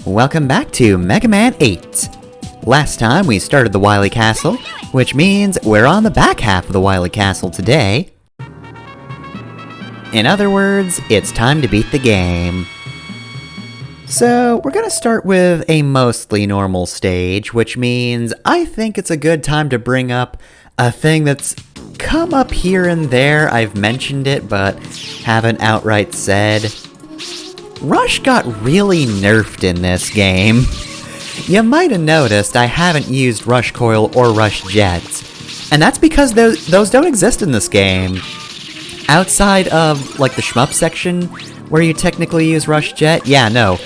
Welcome back to Mega Man 8. Last time we started the Wiley Castle, which means we're on the back half of the Wiley Castle today. In other words, it's time to beat the game. So, we're gonna start with a mostly normal stage, which means I think it's a good time to bring up a thing that's come up here and there. I've mentioned it, but haven't outright said. Rush got really nerfed in this game. You might have noticed I haven't used Rush Coil or Rush Jets, and that's because those don't exist in this game. Outside of, like, the shmup section, where you technically use Rush Jet, yeah, no.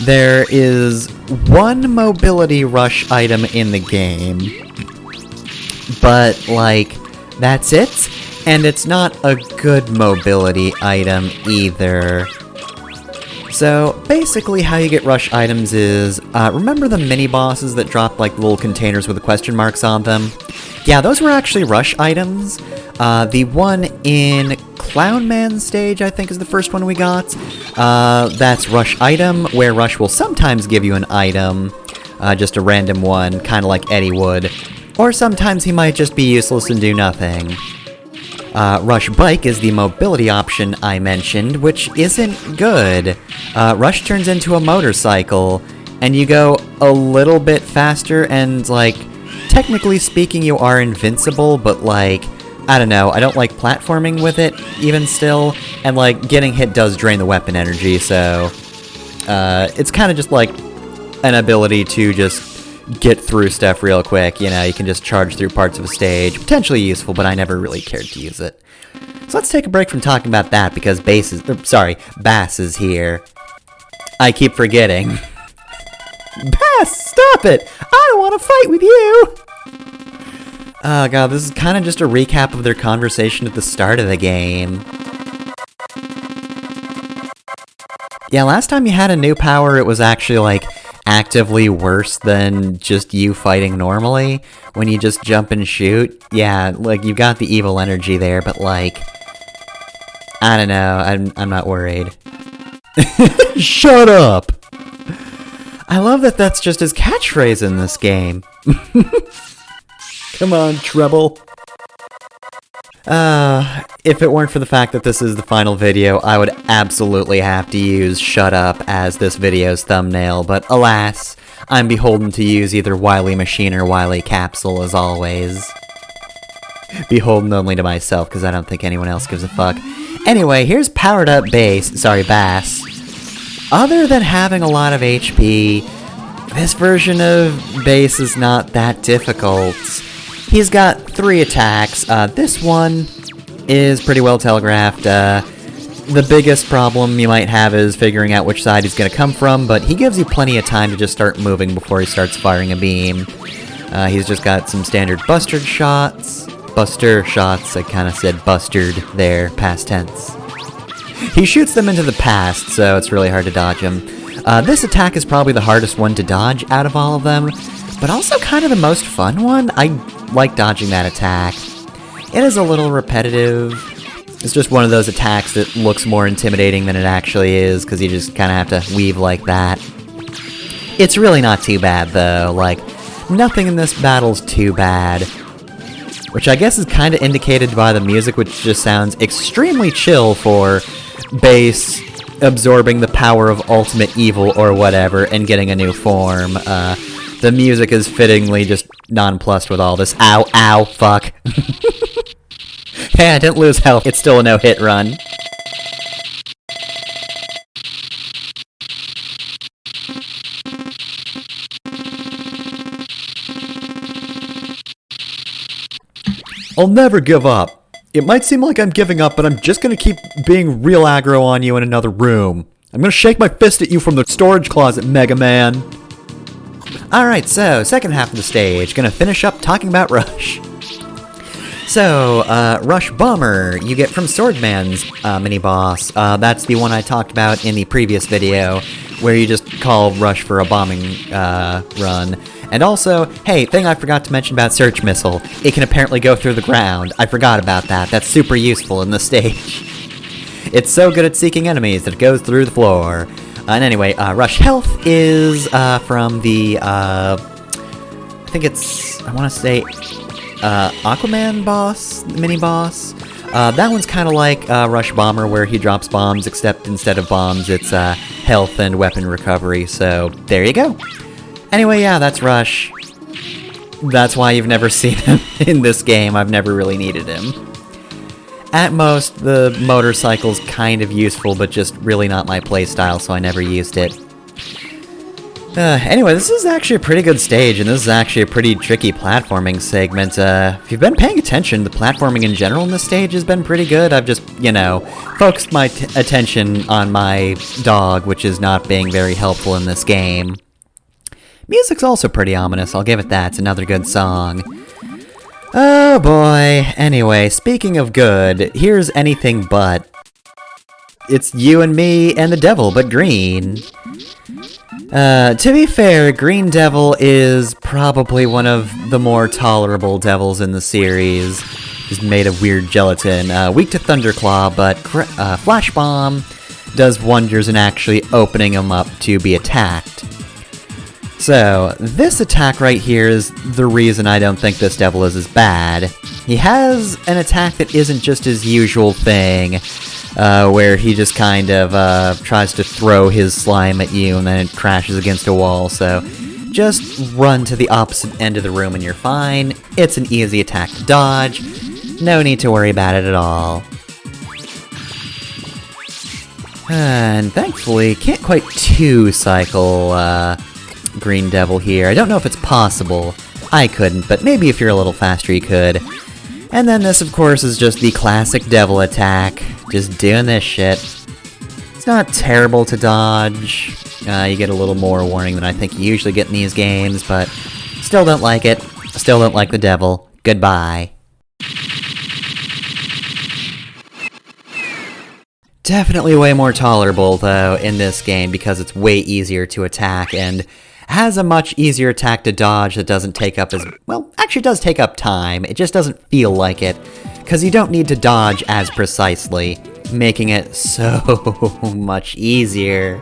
There is one mobility rush item in the game, but, like, that's it, and it's not a good mobility item either. So, basically how you get rush items is, remember the mini-bosses that drop, like, little containers with the question marks on them? Yeah, those were actually rush items. The one in Clown Man stage, I think, is the first one we got. That's rush item, where Rush will sometimes give you an item, just a random one, kind of like Eddie would. Or sometimes he might just be useless and do nothing. Rush Bike is the mobility option I mentioned, which isn't good. Rush turns into a motorcycle, and you go a little bit faster, and, like, technically speaking, you are invincible, but, like, I don't know, I don't like platforming with it, even still, and, like, getting hit does drain the weapon energy, so, it's kind of just, like, an ability to just get through stuff real quick, you know, you can just charge through parts of a stage. Potentially useful, but I never really cared to use it. So let's take a break from talking about that, because Bass is here. I keep forgetting. Bass, stop it! I don't want to fight with you! Oh god, this is kind of just a recap of their conversation at the start of the game. Yeah, last time you had a new power, it was actually, like, actively worse than just you fighting normally, when you just jump and shoot. Yeah, like, you've got the evil energy there, but, like, I don't know, I'm not worried. Shut up! I love that that's just his catchphrase in this game. Come on, Treble. If it weren't for the fact that this is the final video, I would absolutely have to use Shut Up as this video's thumbnail, but alas, I'm beholden to use either Wily Machine or Wiley Capsule as always. Beholden only to myself, because I don't think anyone else gives a fuck. Anyway, here's powered up Bass. Other than having a lot of HP, this version of Bass is not that difficult. He's got 3 attacks. This one is pretty well telegraphed. The biggest problem you might have is figuring out which side he's going to come from, but he gives you plenty of time to just start moving before he starts firing a beam. He's just got some standard Buster shots, I kind of said bustard there, past tense. He shoots them into the past, so it's really hard to dodge him. This attack is probably the hardest one to dodge out of all of them, but also kind of the most fun one. I like dodging that attack. It is a little repetitive. It's just one of those attacks that looks more intimidating than it actually is, because you just kind of have to weave like that. It's really not too bad, though. Like, nothing in this battle's too bad. Which I guess is kind of indicated by the music, which just sounds extremely chill for Bass absorbing the power of ultimate evil or whatever and getting a new form. The music is fittingly just nonplussed with all this. Ow, ow, fuck. Hey, I didn't lose health. It's still a no-hit run. I'll never give up. It might seem like I'm giving up, but I'm just gonna keep being real aggro on you in another room. I'm gonna shake my fist at you from the storage closet, Mega Man. Alright, so, second half of the stage, gonna finish up talking about Rush. So, Rush Bomber, you get from Swordman's mini-boss. That's the one I talked about in the previous video, where you just call Rush for a bombing run. And also, hey, thing I forgot to mention about Search Missile, it can apparently go through the ground. I forgot about that. That's super useful in this stage. It's so good at seeking enemies that it goes through the floor. And anyway, Rush Health is from the, I think it's, I want to say, Aquaman boss, mini-boss. That one's kind of like Rush Bomber, where he drops bombs, except instead of bombs, it's health and weapon recovery, so there you go. Anyway, yeah, that's Rush. That's why you've never seen him in this game. I've never really needed him. At most, the motorcycle's kind of useful, but just really not my playstyle, so I never used it. Anyway, this is actually a pretty good stage, and this is actually a pretty tricky platforming segment. If you've been paying attention, the platforming in general in this stage has been pretty good. I've just, you know, focused my attention on my dog, which is not being very helpful in this game. Music's also pretty ominous, I'll give it that. It's another good song. Oh boy. Anyway, speaking of good, here's Anything But. It's you and me and the devil, but green. To be fair, Green Devil is probably one of the more tolerable devils in the series. He's made of weird gelatin, weak to Thunderclaw, but Flash Bomb does wonders in actually opening him up to be attacked. So, this attack right here is the reason I don't think this devil is as bad. He has an attack that isn't just his usual thing, where he just kind of tries to throw his slime at you and then it crashes against a wall, so just run to the opposite end of the room and you're fine. It's an easy attack to dodge. No need to worry about it at all. And thankfully, can't quite two-cycle Green Devil here. I don't know if it's possible. I couldn't, but maybe if you're a little faster you could. And then this, of course, is just the classic devil attack. Just doing this shit. It's not terrible to dodge. You get a little more warning than I think you usually get in these games, but still don't like it. Still don't like the devil. Goodbye. Definitely way more tolerable, though, in this game because it's way easier to attack and has a much easier attack to dodge that doesn't take up as... well, actually does take up time. It just doesn't feel like it, because you don't need to dodge as precisely, making it so much easier.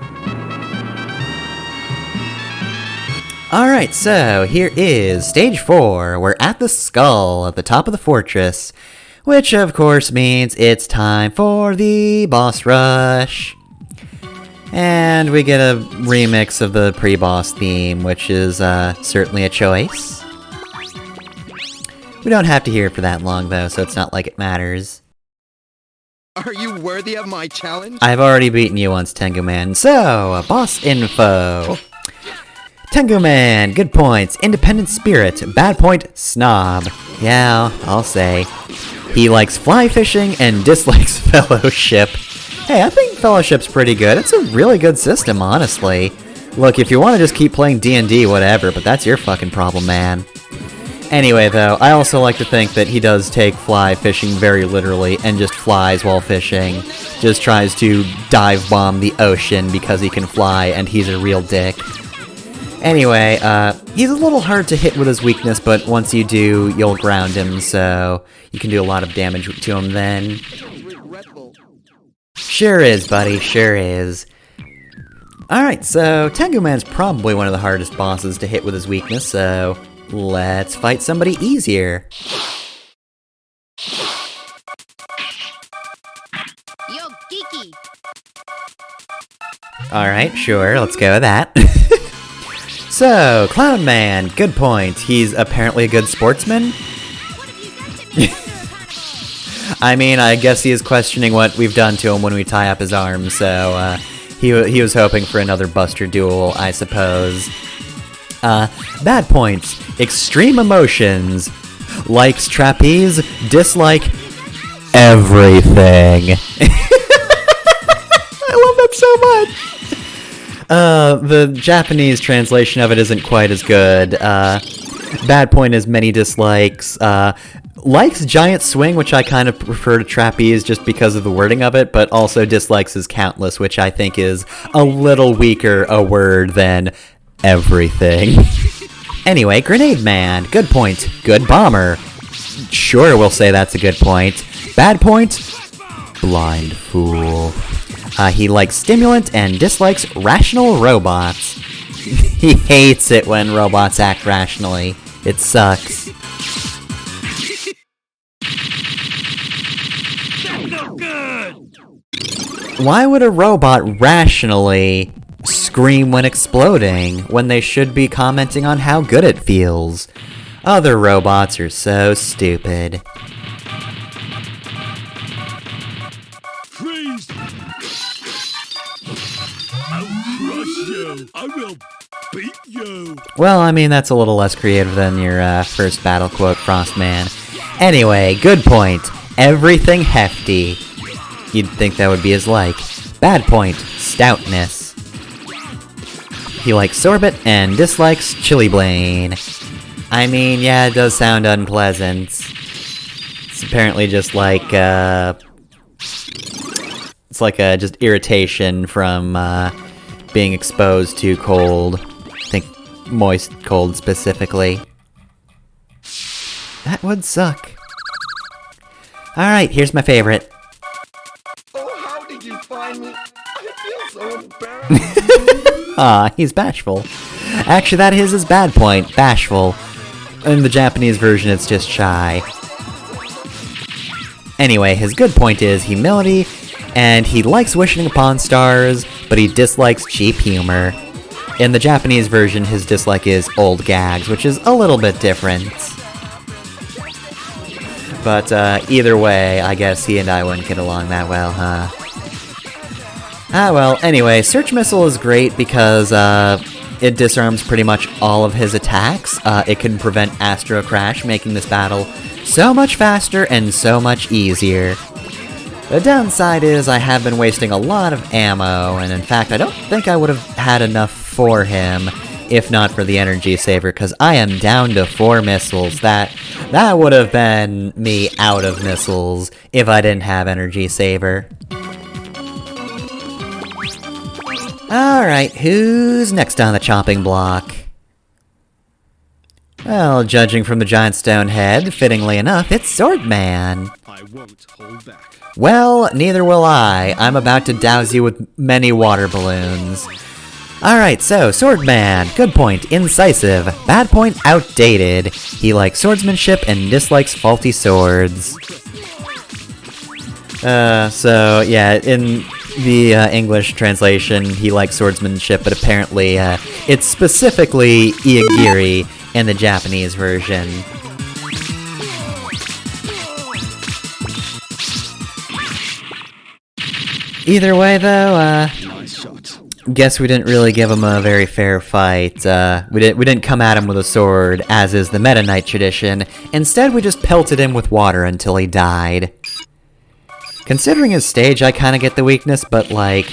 Alright, so here is Stage 4. We're at the skull at the top of the fortress, which of course means it's time for the boss rush. And we get a remix of the pre-boss theme, which is certainly a choice. We don't have to hear it for that long though, so it's not like it matters. Are you worthy of my challenge? I've already beaten you once, Tango Man. So, boss info. Tango Man, good points. Independent spirit. Bad point, snob. Yeah, I'll say. He likes fly fishing and dislikes fellowship. Hey, I think Fellowship's pretty good. It's a really good system, honestly. Look, if you want to just keep playing D&D, whatever, but that's your fucking problem, man. Anyway, though, I also like to think that he does take fly fishing very literally and just flies while fishing. Just tries to dive bomb the ocean because he can fly and he's a real dick. Anyway, he's a little hard to hit with his weakness, but once you do, you'll ground him, so you can do a lot of damage to him then. Sure is, buddy, sure is. Alright, so Tango Man's probably one of the hardest bosses to hit with his weakness, so let's fight somebody easier. Yo, geeky. Alright, sure, let's go with that. So, Clown Man, good point. He's apparently a good sportsman? I mean, I guess he is questioning what we've done to him when we tie up his arms, so he was hoping for another Buster duel, I suppose. Bad points. Extreme emotions. Likes trapeze, dislike everything. I love that so much! The Japanese translation of it isn't quite as good. Bad point is many dislikes. Likes giant swing, which I kind of prefer to trapeze just because of the wording of it, but also dislikes is countless, which I think is a little weaker a word than everything. Anyway, Grenade Man, good point. Good bomber. Sure, we'll say that's a good point. Bad point? Blind fool. He likes stimulant and dislikes rational robots. He hates it when robots act rationally. It sucks. No good! Why would a robot rationally scream when exploding when they should be commenting on how good it feels? Other robots are so stupid. Freeze! I'll crush you! I will beat you! Well, I mean, that's a little less creative than your first battle quote, Frostman. Anyway, good point. Everything hefty. You'd think that would be his like. Bad point. Stoutness. He likes sorbet and dislikes chili blaine. I mean, yeah, it does sound unpleasant. It's apparently just like, it's like just irritation from, being exposed to cold. I think moist cold specifically. That would suck. Alright, here's my favorite. Oh, how did you find me? I feel so embarrassed. Ah, he's bashful. Actually, that is his bad point, bashful. In the Japanese version, it's just shy. Anyway, his good point is humility, and he likes wishing upon stars, but he dislikes cheap humor. In the Japanese version, his dislike is old gags, which is a little bit different. But either way, I guess he and I wouldn't get along that well, huh? Ah well, anyway, Search Missile is great because it disarms pretty much all of his attacks. It can prevent Astro Crash, making this battle so much faster and so much easier. The downside is I have been wasting a lot of ammo, and in fact I don't think I would have had enough for him if not for the energy saver, because I am down to 4 missiles. That would have been me out of missiles if I didn't have energy saver. Alright, who's next on the chopping block? Well, judging from the giant stone head, fittingly enough, it's Swordman. I won't hold back. Well, neither will I. I'm about to douse you with many water balloons. Alright, so, Swordman, good point, incisive, bad point, outdated. He likes swordsmanship and dislikes faulty swords. So, yeah, in the English translation, he likes swordsmanship, but apparently, it's specifically Iagiri in the Japanese version. Either way, though, Nice shot. guess we didn't really give him a very fair fight. We didn't come at him with a sword, as is the Meta Knight tradition. Instead, we just pelted him with water until he died. Considering his stage, I kinda get the weakness, but like,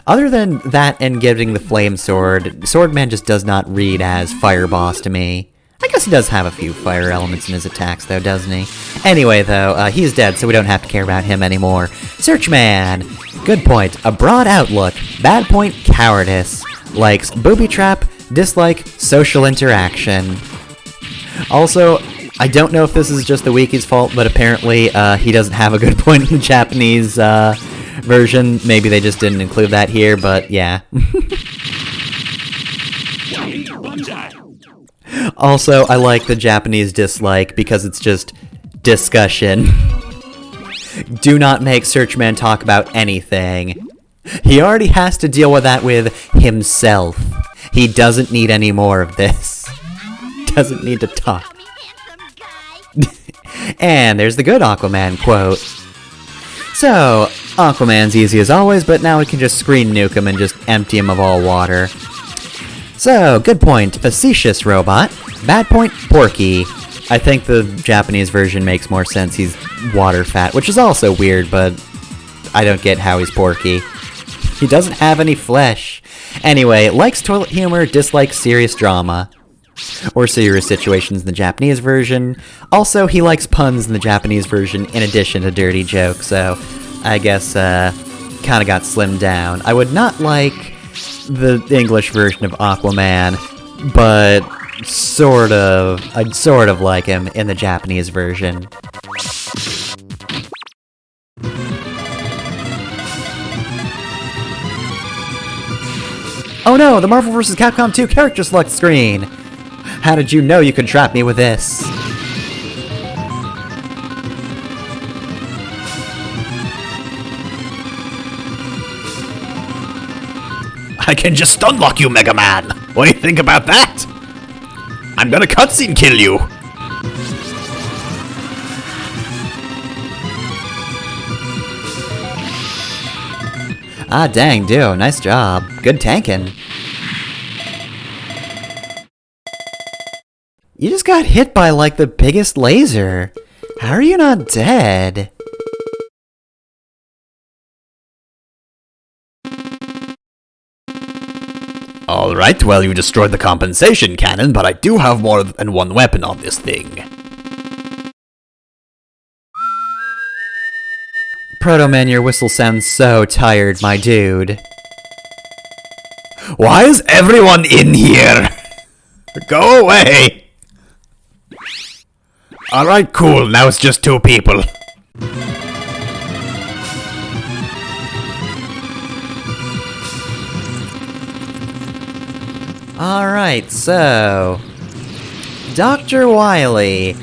other than that and getting the flame sword, Swordman just does not read as Fire Boss to me. I guess he does have a few fire elements in his attacks, though, doesn't he? Anyway, though, he's dead, so we don't have to care about him anymore. Searchman! Good point. A broad outlook. Bad point, cowardice. Likes booby trap, dislike social interaction. Also, I don't know if this is just the Wiki's fault, but apparently he doesn't have a good point in the Japanese version. Maybe they just didn't include that here, but yeah. Also, I like the Japanese dislike because it's just discussion. Do not make Searchman talk about anything. He already has to deal with that with himself. He doesn't need any more of this. Doesn't need to talk. And there's the good Aquaman quote. So, Aquaman's easy as always, but now we can just screen nuke him and just empty him of all water. So, good point, facetious robot. Bad point, porky. I think the Japanese version makes more sense. He's water fat, which is also weird, but I don't get how he's porky. He doesn't have any flesh. Anyway, likes toilet humor, dislikes serious drama. Or serious situations in the Japanese version. Also, he likes puns in the Japanese version in addition to dirty jokes, so I guess, kinda got slimmed down. I would not like the English version of Aquaman, but I'd sort of like him in the Japanese version. Oh no, the Marvel vs. Capcom 2 character select screen! How did you know you could trap me with this? I can just stun lock you, Mega Man! What do you think about that? I'm gonna cutscene kill you! Ah dang, dude, nice job. Good tanking. You just got hit by like the biggest laser. How are you not dead? Alright, well, you destroyed the compensation cannon, but I do have more than one weapon on this thing. Proto Man, your whistle sounds so tired, my dude. Why is everyone in here? Go away! Alright, cool, now it's just 2 people. Alright, so... Dr. Wily.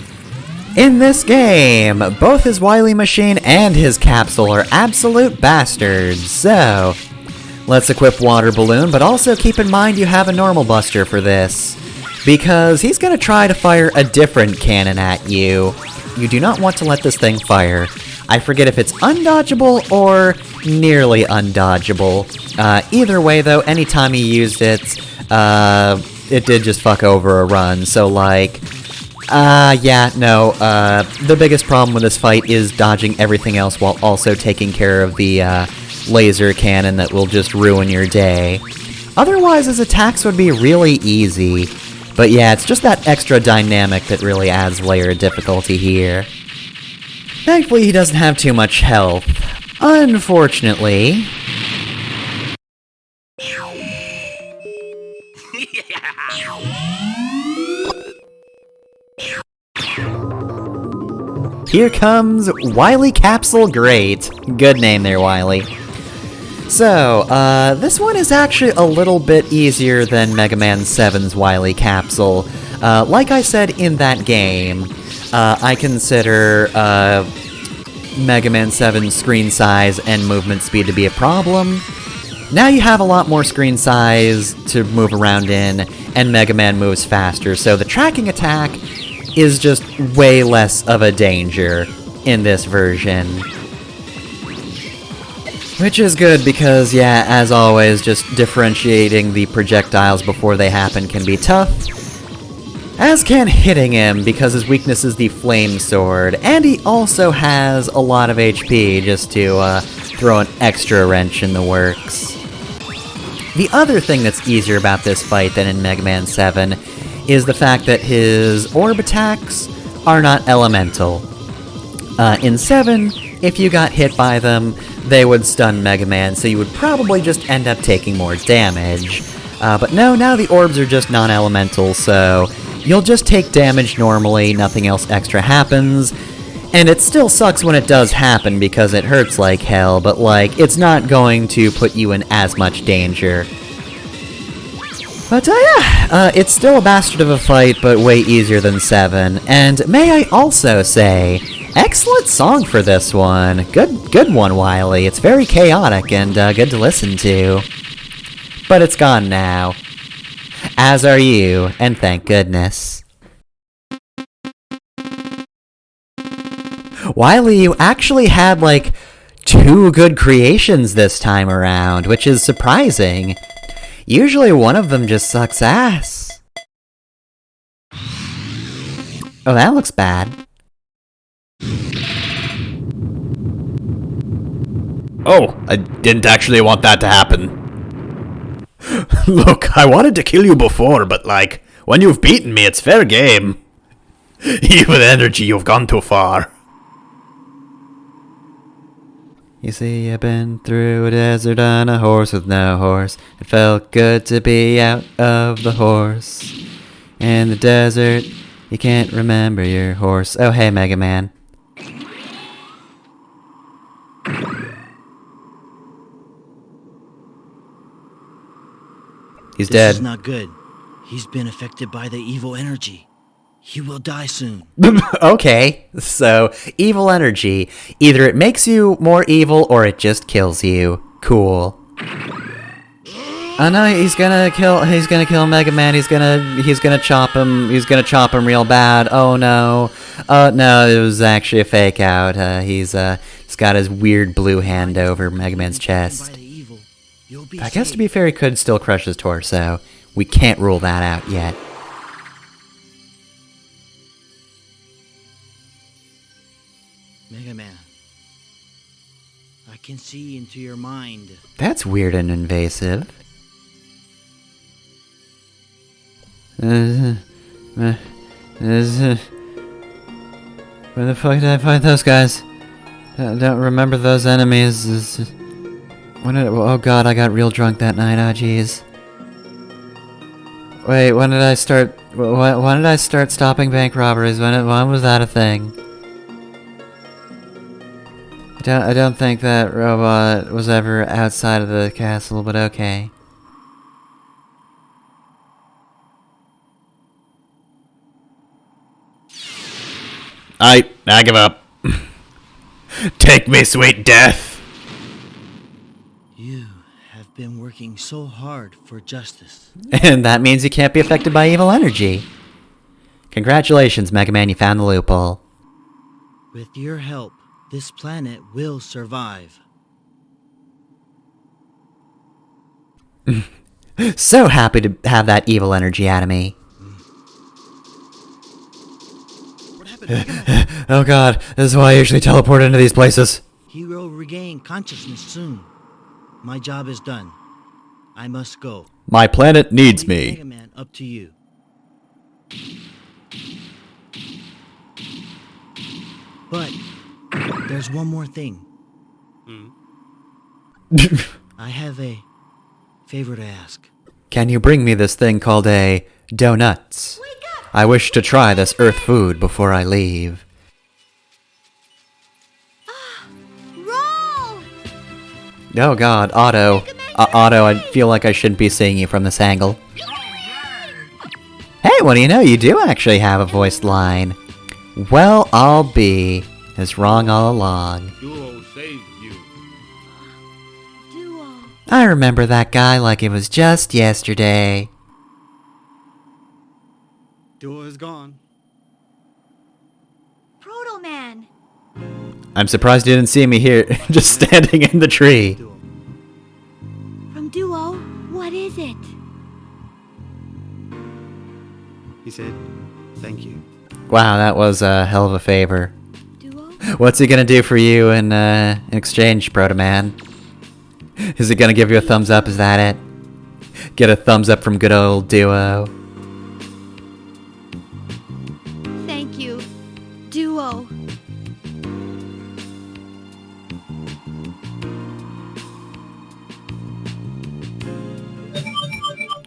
In this game, both his Wily machine and his capsule are absolute bastards, so... Let's equip Water Balloon, but also keep in mind you have a normal buster for this. Because he's gonna try to fire a different cannon at you. You do not want to let this thing fire. I forget if it's undodgeable or nearly undodgeable. Either way though, anytime he used it, it did just fuck over a run, so like... the biggest problem with this fight is dodging everything else while also taking care of the, laser cannon that will just ruin your day. Otherwise, his attacks would be really easy. But yeah, it's just that extra dynamic that really adds layer of difficulty here. Thankfully, he doesn't have too much health. Unfortunately... Here comes Wiley Capsule Great. Good name there, Wily. So, this one is actually a little bit easier than Mega Man 7's Wiley Capsule. Like I said in that game, I consider Mega Man 7's screen size and movement speed to be a problem. Now you have a lot more screen size to move around in, and Mega Man moves faster, so the tracking attack is just way less of a danger in this version. Which is good because, yeah, as always, just differentiating the projectiles before they happen can be tough. As can hitting him, because his weakness is the Flame Sword, and he also has a lot of HP just to throw an extra wrench in the works. The other thing that's easier about this fight than in Mega Man 7 is the fact that his orb attacks are not elemental. In 7, if you got hit by them, they would stun Mega Man, so you would probably just end up taking more damage. But no, now the orbs are just non-elemental, so you'll just take damage normally, nothing else extra happens. And it still sucks when it does happen because it hurts like hell, but like, it's not going to put you in as much danger. But yeah, it's still a bastard of a fight, but way easier than 7. And may I also say, excellent song for this one. Good one, Wily. It's very chaotic and good to listen to. But it's gone now. As are you, and thank goodness. Wily, you actually had like 2 good creations this time around, which is surprising. Usually one of them just sucks ass. Oh, that looks bad. Oh, I didn't actually want that to happen. Look, I wanted to kill you before, but like, when you've beaten me, it's fair game. Even energy, you've gone too far. You see, I've been through a desert on a horse with no horse. It felt good to be out of the horse. In the desert, you can't remember your horse. Oh, hey, Mega Man. He's This is dead. not good. He's been affected by the evil energy. He will die soon. Okay, so evil energy. Either it makes you more evil or it just kills you. Cool. Oh no, he's gonna kill Mega Man. He's gonna chop him real bad. Oh no. Oh no, it was actually a fake out. He's got his weird blue hand over Mega Man's chest. By the evil, you'll be I guess to saved. be fair, he could still crush his torso. We can't rule that out yet. Mega Man, I can see into your mind. That's weird and invasive. Where the fuck did I find those guys? I don't remember those enemies. Oh god, I got real drunk that night. Oh jeez. Wait, when did I start? When did I start stopping bank robberies? When was that a thing? I don't think that robot was ever outside of the castle, but okay. I give up. Take me, sweet death. You have been working so hard for justice. And that means you can't be affected by evil energy. Congratulations, Mega Man, you found the loophole. With your help, this planet will survive. So happy to have that evil energy out of me. What happened to Mega Man? Oh god, this is why I usually teleport into these places. He will regain consciousness soon. My job is done. I must go. My planet needs Leave me. Mega Man up to you. But there's one more thing. I have a favor to ask. Can you bring me this thing called a donuts? I wish to try this earth food before I leave. Roll! Oh god, Otto. Otto, I feel like I shouldn't be seeing you from this angle. Hey, what do you know? You do actually have a voiced line. Well, I'll be. Is wrong all along. Duo saved you. Duo. I remember that guy like it was just yesterday. Duo is gone. Proto Man. I'm surprised you didn't see me here, just standing in the tree. Duo. From Duo, what is it? He said, thank you. Wow, that was a hell of a favor. Duo? What's he gonna do for you in exchange, Proto Man? Is he gonna give you a thumbs up? Is that it? Get a thumbs up from good old Duo. Thank you. Duo.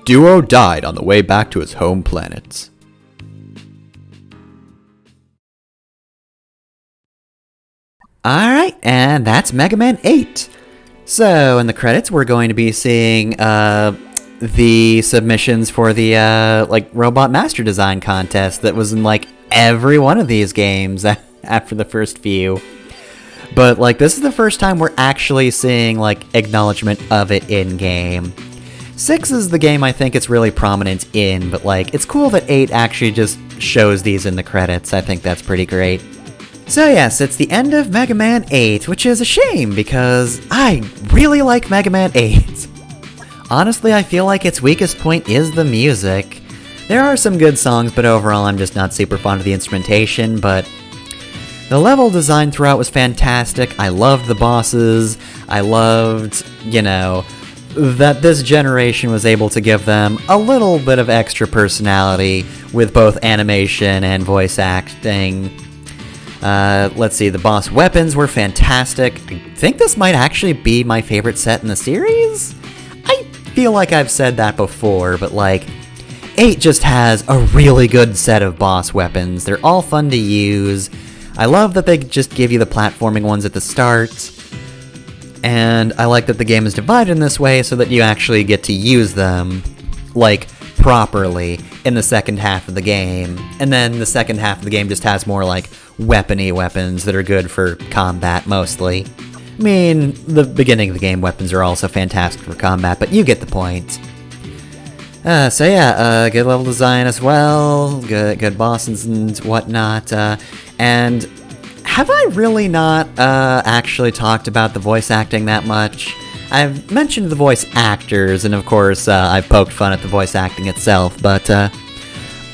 Duo died on the way back to his home planet. Alright, and that's Mega Man 8. So, in the credits, we're going to be seeing the submissions for the Robot Master Design contest that was in every one of these games after the first few. But this is the first time we're actually seeing acknowledgement of it in game. 6 is the game I think it's really prominent in, but it's cool that 8 actually just shows these in the credits. I think that's pretty great. So yes, it's the end of Mega Man 8, which is a shame because I really like Mega Man 8. Honestly, I feel like its weakest point is the music. There are some good songs, but overall I'm just not super fond of the instrumentation, but the level design throughout was fantastic. I loved the bosses. I loved, that this generation was able to give them a little bit of extra personality with both animation and voice acting. Let's see, the boss weapons were fantastic. I think this might actually be my favorite set in the series? I feel like I've said that before, but 8 just has a really good set of boss weapons. They're all fun to use. I love that they just give you the platforming ones at the start. And I like that the game is divided in this way so that you actually get to use them. like, properly in the second half of the game. And then the second half of the game just has more, like, weapony weapons that are good for combat, mostly. I mean, the beginning of the game weapons are also fantastic for combat, but you get the point. So yeah, good level design as well, good bosses and whatnot, and have I really not, actually talked about the voice acting that much? I've mentioned the voice actors, and of course, I've poked fun at the voice acting itself, but,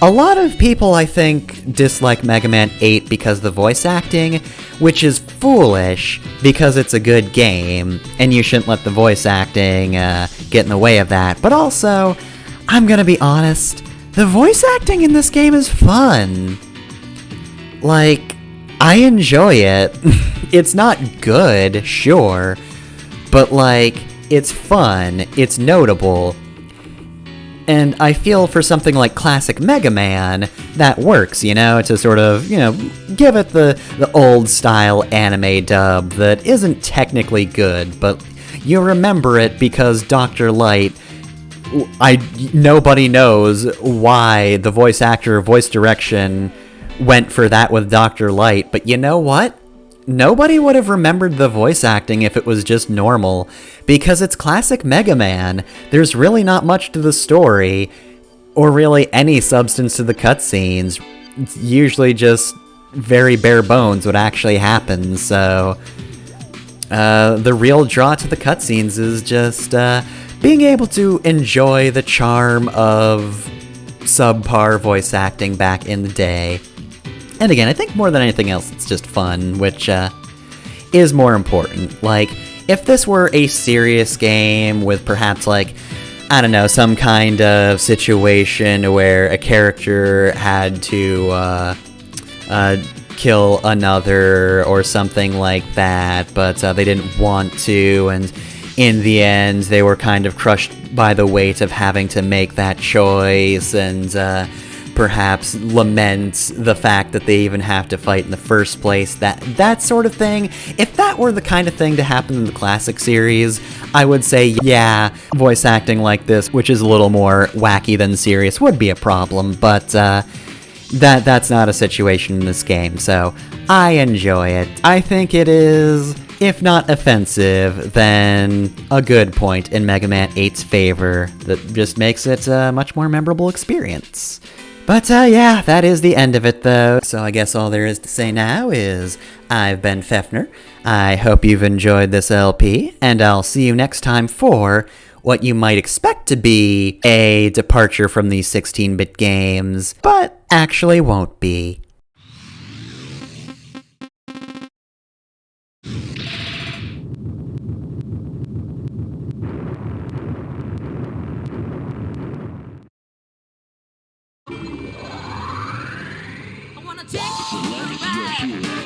a lot of people, I think, dislike Mega Man 8 because of the voice acting, which is foolish, because it's a good game, and you shouldn't let the voice acting, get in the way of that, but also, I'm gonna be honest, the voice acting in this game is fun. Like, I enjoy it. It's not good, sure, but like, it's fun, it's notable, and I feel for something like classic Mega Man, that works, you know, to sort of, you know, give it the old-style anime dub that isn't technically good, but you remember it because Dr. Light, nobody knows why the voice actor voice direction went for that with Dr. Light, but you know what? Nobody would have remembered the voice acting if it was just normal, because it's classic Mega Man. There's really not much to the story, or really any substance to the cutscenes. It's usually just very bare bones what actually happens, so the real draw to the cutscenes is just being able to enjoy the charm of subpar voice acting back in the day. And again, I think more than anything else, it's just fun, which is more important. Like, if this were a serious game with perhaps, like, I don't know, some kind of situation where a character had to kill another or something like that, but they didn't want to, and in the end, they were kind of crushed by the weight of having to make that choice, and perhaps lament the fact that they even have to fight in the first place, that sort of thing. If that were the kind of thing to happen in the classic series, I would say, yeah, voice acting like this, which is a little more wacky than serious, would be a problem, but that's not a situation in this game, so I enjoy it. I think it is, if not offensive, then a good point in Mega Man 8's favor that just makes it a much more memorable experience. But yeah, that is the end of it though, so I guess all there is to say now is I've been Fefner, I hope you've enjoyed this LP, and I'll see you next time for what you might expect to be a departure from these 16-bit games, but actually won't be. I wanna take you for a ride.